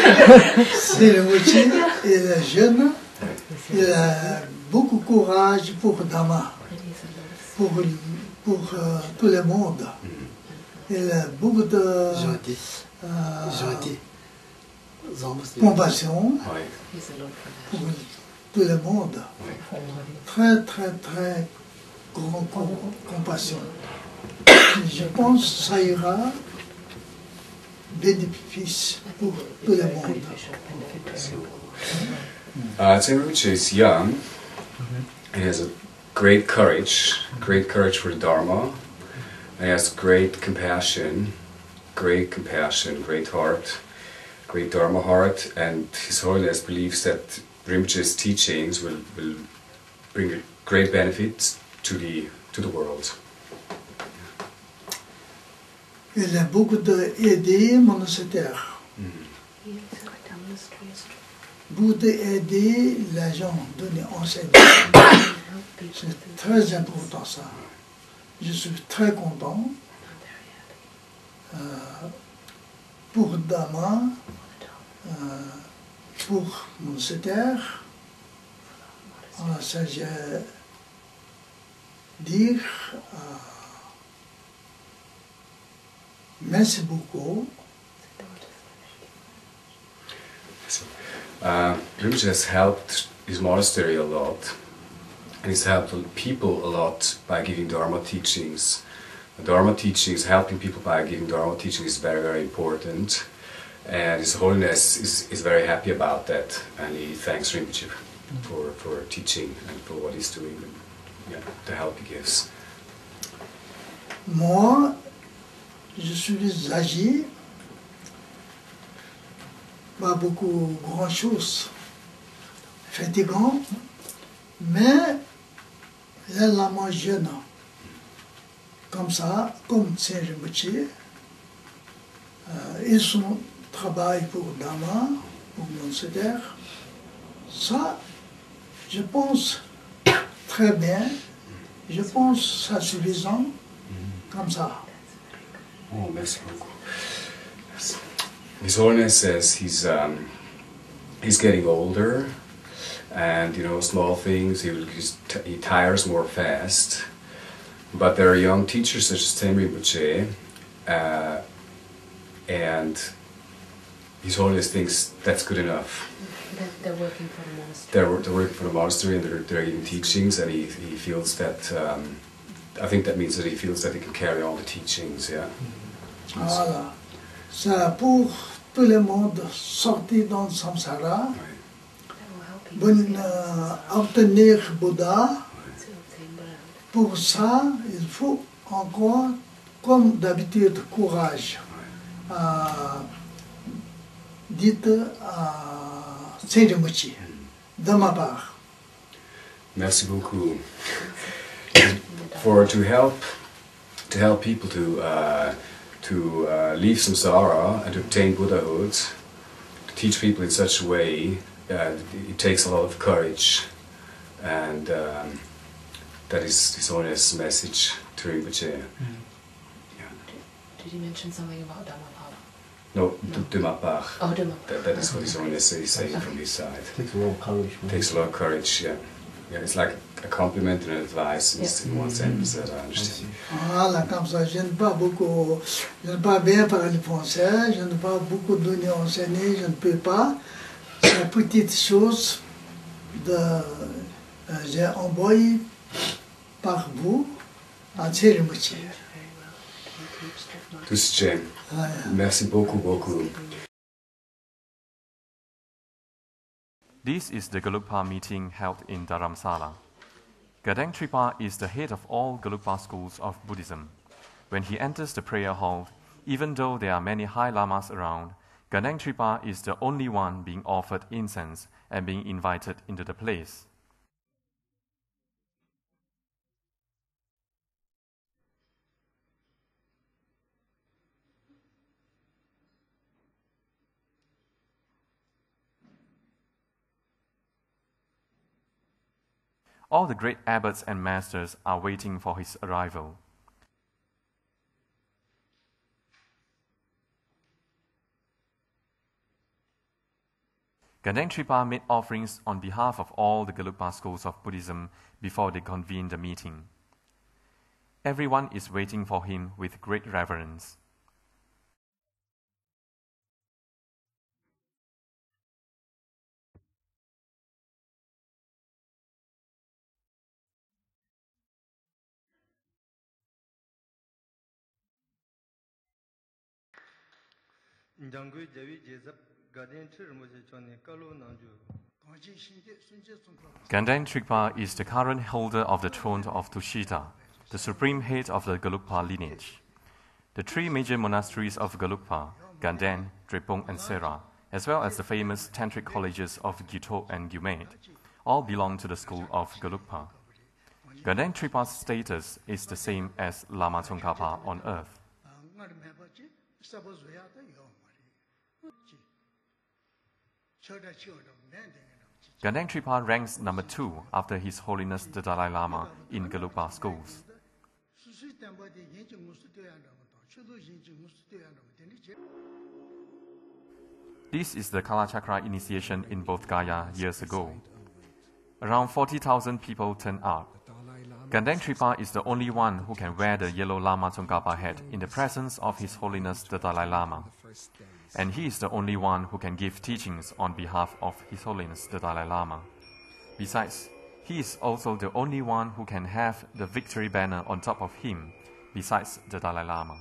Tsem Rinpoche, il est jeune, il a beaucoup de courage pour Dharma, pour tout le monde. Il a beaucoup de compassion pour tout le monde. Très, très, très grande compassion. Je pense que ça ira bénéfice pour tout le monde. Tsem Rinpoche is young and has a great courage for the Dharma, and has great compassion, great heart, great Dharma heart, and His Holiness believes that Rinpoche's teachings will bring great benefits to the world. Il a beaucoup aidé les monasteries. Beaucoup aider les gens, donner enseignement. C'est très important ça. Je suis très content pour Dharma, pour monastère. Ça, je dire merci beaucoup. Rinpoche has helped his monastery a lot, and he's helped people a lot by giving Dharma teachings. Dharma teachings, helping people by giving Dharma teachings is very, very important, and His Holiness is very happy about that, and he thanks Rinpoche for teaching and for what he's doing, and the help he gives. Moi, je suis âgé, pas beaucoup grand chose, fatigant, mais les lamas jeunes, comme ça, comme Tsem Rinpoche, ils travaillent pour Dharma, pour monastère. Ça, je pense très bien, je pense ça suffisant, comme ça. Oh, merci beaucoup. His Holiness says he's getting older, and small things he tires more fast. But there are young teachers such as Tsem Rinpoche, and His Holiness thinks that's good enough. They're working for the monastery. They're working for the monastery, and they're giving teachings, and he feels that. I think that means that he feels that he can carry on the teachings. Yeah. Voilà. C'est pour tout le monde sortir dans le samsara, obtenir Bouddha. Pour ça, il faut encore, comme d'habitude, courage. Dites à Tsem Rinpoche, de ma part. Merci beaucoup. To help people to leave samsara and to obtain Buddhahood, to teach people in such a way, it takes a lot of courage, and that is His Holiness' message to Rinpoche. Yeah. Did you mention something about Dhammapada? No, de ma part. Oh, de ma part. That is what His Holiness is saying from his side. It takes a lot of courage. It takes a lot of courage, yeah. Yeah, it's like a compliment and an advice in one sentence that I understand. Voilà, comme ça, je n'ai pas bien parlé français, je n'ai pas beaucoup donné enseigner, je ne peux pas. C'est une petite chose j'ai envoyé par vous à Tsem Rinpoche. Tushita, merci beaucoup. This is the Gelugpa meeting held in Dharamsala. Gaden Tripa is the head of all Gelugpa schools of Buddhism. When he enters the prayer hall, even though there are many high lamas around, Gaden Tripa is the only one being offered incense and being invited into the place. All the great abbots and masters are waiting for his arrival. Gaden Tripa made offerings on behalf of all the Gelugpa schools of Buddhism before they convened the meeting. Everyone is waiting for him with great reverence. Gaden Tripa is the current holder of the throne of Tushita, the supreme head of the Gelugpa lineage. The three major monasteries of Gelugpa, Gaden, Drepung and Sera, as well as the famous Tantric colleges of Gyuto and Gyumed, all belong to the school of Gelugpa. Gaden Tripa's status is the same as Lama Tsongkhapa on earth. Gaden Tripa ranks number 2 after His Holiness the Dalai Lama in Gelugpa schools. This is the Kala Chakra initiation in Bodh Gaya years ago. Around 40,000 people turned up. Gaden Tripa is the only one who can wear the yellow Lama Tsongkhapa hat in the presence of His Holiness the Dalai Lama. And he is the only one who can give teachings on behalf of His Holiness the Dalai Lama. Besides, he is also the only one who can have the victory banner on top of him, besides the Dalai Lama.